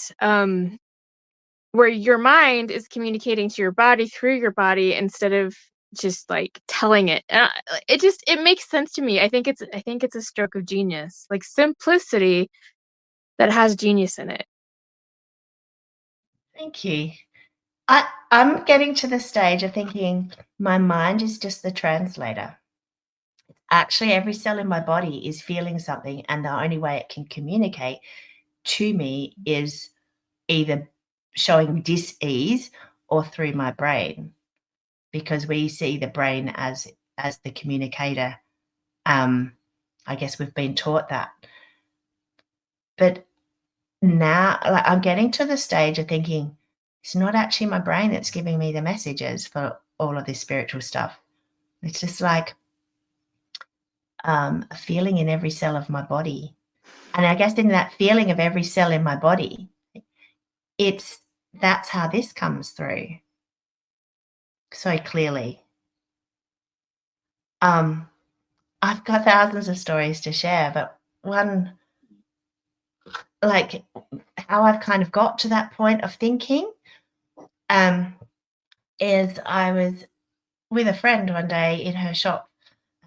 where your mind is communicating to your body through your body instead of just, like, telling it. It makes sense to me. I think it's a stroke of genius, like, simplicity that has genius in it. Thank you. I'm getting to the stage of thinking my mind is just the translator. Actually, every cell in my body is feeling something, and the only way it can communicate to me is either showing dis-ease or through my brain, because we see the brain as the communicator. I guess we've been taught that. But now, like, I'm getting to the stage of thinking it's not actually my brain that's giving me the messages for all of this spiritual stuff. It's just like a feeling in every cell of my body. And I guess in that feeling of every cell in my body, it's that's how this comes through so clearly. Um, I've got thousands of stories to share, but one, like, how I've kind of got to that point of thinking, um, is I was with a friend one day in her shop,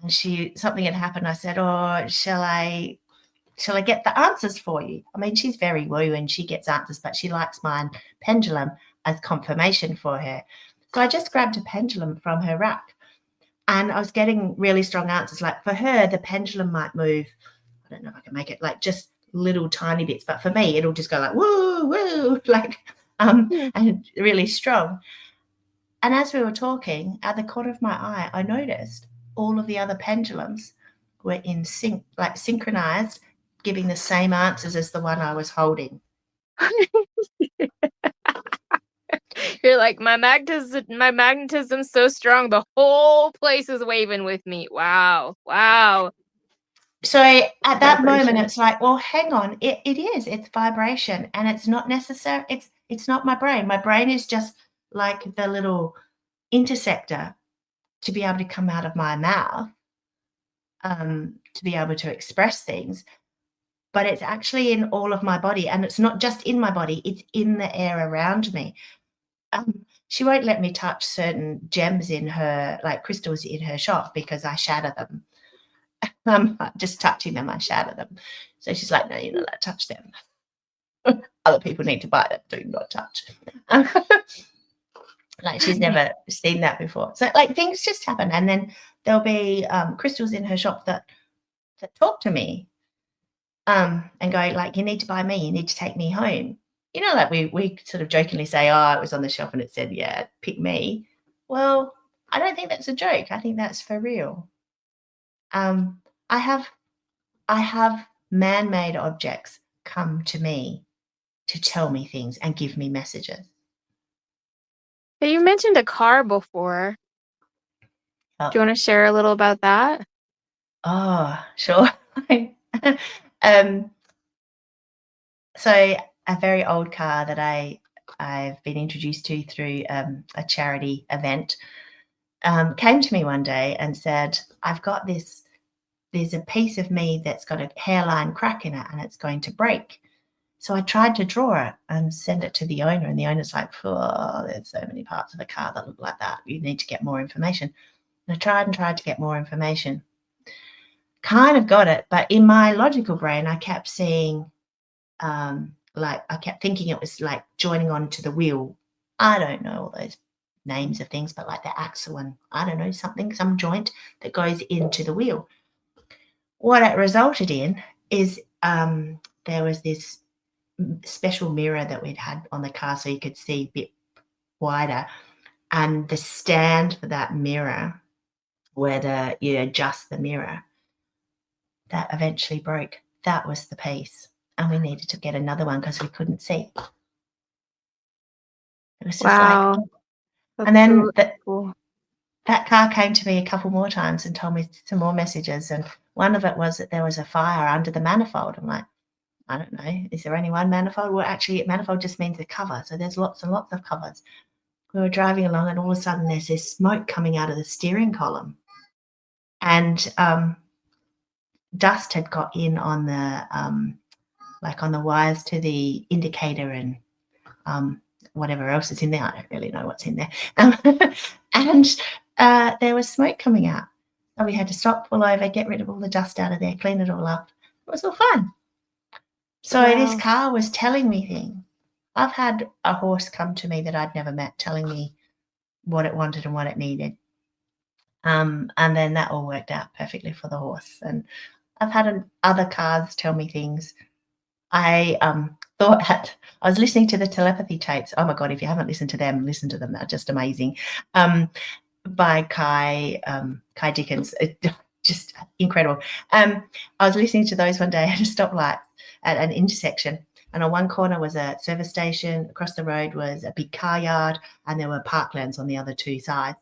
and something had happened. I said, "Oh, shall I get the answers for you?" I mean, she's very woo and she gets answers, but she likes mine pendulum as confirmation for her. So I just grabbed a pendulum from her rack, and I was getting really strong answers. Like, for her, the pendulum might move, I don't know if I can make it like just little tiny bits, but for me, it'll just go like woo, woo, like, Hmm. and really strong. And as we were talking, at the corner of my eye, I noticed all of the other pendulums were in sync, like synchronized, giving the same answers as the one I was holding. You're like, my magnetism's so strong, the whole place is waving with me. Wow. Wow. So at that moment, Vibration. it's like, well, hang on, it's vibration, and it's not necessary. It's not my brain. My brain is just like the little intersector to be able to come out of my mouth, to be able to express things. But it's actually in all of my body, and it's not just in my body, it's in the air around me. She won't let me touch certain gems in her, like crystals in her shop, because I shatter them. Just touching them, I shatter them. So she's like, "No, you're not allowed to touch them. Other people need to buy them. Do not touch." Like, she's never seen that before. So, like, things just happen, and then there'll be crystals in her shop that talk to me, and go like, "You need to buy me. You need to take me home." You know, like we sort of jokingly say, "Oh, it was on the shelf and it said, yeah, pick me." Well, I don't think that's a joke. I think that's for real. Um, I have I have man-made objects come to me to tell me things and give me messages. Hey, you mentioned a car before. Oh, Do you want to share a little about that? oh, sure. um, so a very old car that I've been introduced to through a charity event, came to me one day and said, "I've got this. There's a piece of me that's got a hairline crack in it, and it's going to break." So I tried to draw it and send it to the owner, and the owner's like, "Oh, there's so many parts of the car that look like that. You need to get more information." And I tried and tried to get more information. Kind of got it, but in my logical brain, I kept seeing, like, I kept thinking it was like joining onto the wheel. I don't know all those names of things, but like the axle and I don't know, some joint that goes into the wheel. What it resulted in is, there was this special mirror that we'd had on the car so you could see a bit wider, and the stand for that mirror, where you adjust the mirror, that eventually broke. That was the piece, and we needed to get another one because we couldn't see. It was just like, Wow. and That's then so the cool. that car came to me a couple more times and told me some more messages. And one of it was that there was a fire under the manifold. I'm like, I don't know. Is there only one manifold? Well, actually, manifold just means a cover. So there's lots and lots of covers. We were driving along, and all of a sudden, there's this smoke coming out of the steering column, and dust had got in on the like on the wires to the indicator and whatever else is in there. I don't really know what's in there. And there was smoke coming out. And we had to stop, pull over, get rid of all the dust out of there, clean it all up. It was all fun. So this Wow. car was telling me things. I've had a horse come to me that I'd never met telling me what it wanted and what it needed. And then that all worked out perfectly for the horse. And I've had other cars tell me things. I I was listening to the telepathy tapes. Oh my God, if you haven't listened to them, listen to them. They're just amazing. By Kai Dickens. Just incredible. I was listening to those one day at a stoplight at an intersection. And on one corner was a service station. Across the road was a big car yard. And there were parklands on the other two sides.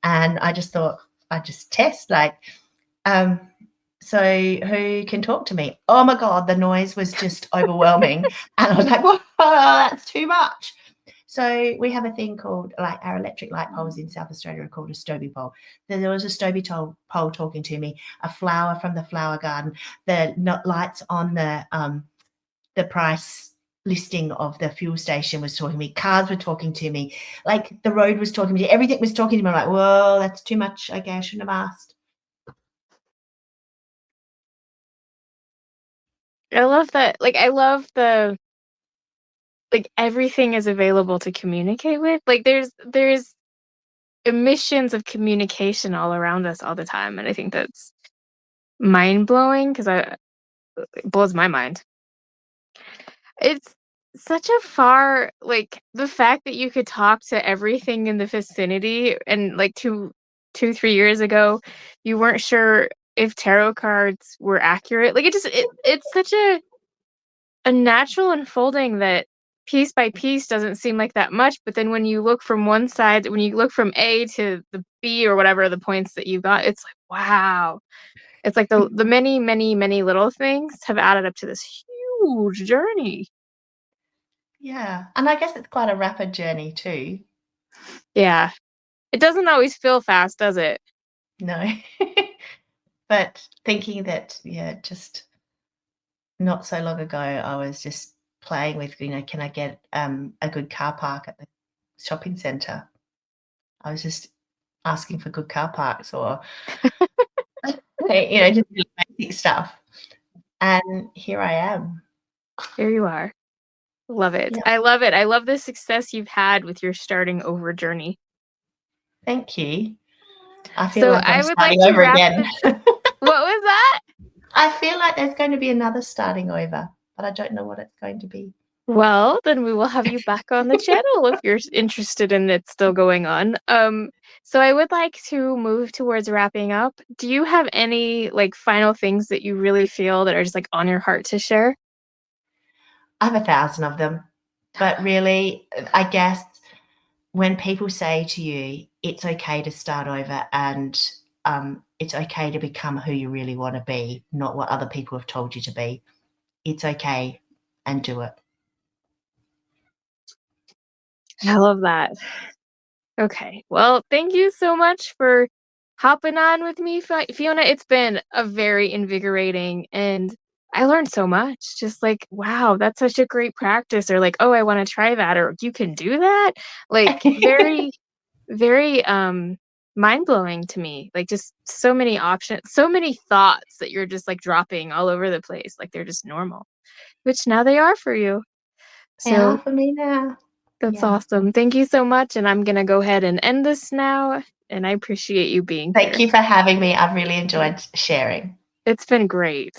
And I just thought, I'd just test, like, so who can talk to me? Oh my God, the noise was just overwhelming. And I was like, whoa, that's too much. So we have a thing called, like, our electric light poles in South Australia are called a Stoby pole. There was a Stoby pole talking to me, a flower from the flower garden, the lights on the price listing of the fuel station was talking to me, cars were talking to me, like the road was talking to me, everything was talking to me. I'm like, whoa, that's too much. Okay, I shouldn't have asked. I love that. Like, I love the like everything is available to communicate with. Like there's emissions of communication all around us all the time, and I think that's mind-blowing because it blows my mind. It's such a far like, the fact that you could talk to everything in the vicinity and, like, 3 years ago, you weren't sure if tarot cards were accurate. Like, it's such a natural unfolding that piece by piece doesn't seem like that much, but then when you look from one side when you look from A to the B or whatever the points that you got, it's like, wow. It's like the many, many, many little things have added up to this huge journey. Yeah, and I guess it's quite a rapid journey too. Yeah. It doesn't always feel fast, does it? No. But thinking that, yeah, just not so long ago, I was just playing with, can I get a good car park at the shopping centre? I was just asking for good car parks or, just really basic stuff. And here I am. Here you are. Love it. Yeah, I love it. I love the success you've had with your starting over journey. thank you. I feel So like I'm I would like starting to over wrap again. this. What was that? I feel like there's going to be another starting over, but I don't know what it's going to be. Well, then we will have you back on the channel if you're interested in it still going on. So I would like to move towards wrapping up. Do you have any like final things that you really feel that are just like on your heart to share? I have 1,000 of them, but really, I guess when people say to you, it's okay to start over and it's okay to become who you really want to be, not what other people have told you to be. It's okay, and do it. I love that. Okay. Well, thank you so much for hopping on with me, Fiona. It's been a very invigorating and I learned so much. Just like, wow, that's such a great practice. Or like, oh, I want to try that. Or you can do that. Like very, very mind blowing to me. Like just so many options, so many thoughts that you're just like dropping all over the place. Like they're just normal, which now they are for you. They are So for me now. that's Yeah. awesome. Thank you so much, and I'm gonna go ahead and end this now, and I appreciate you being Thank here. you for having me. I've really enjoyed sharing. It's been great.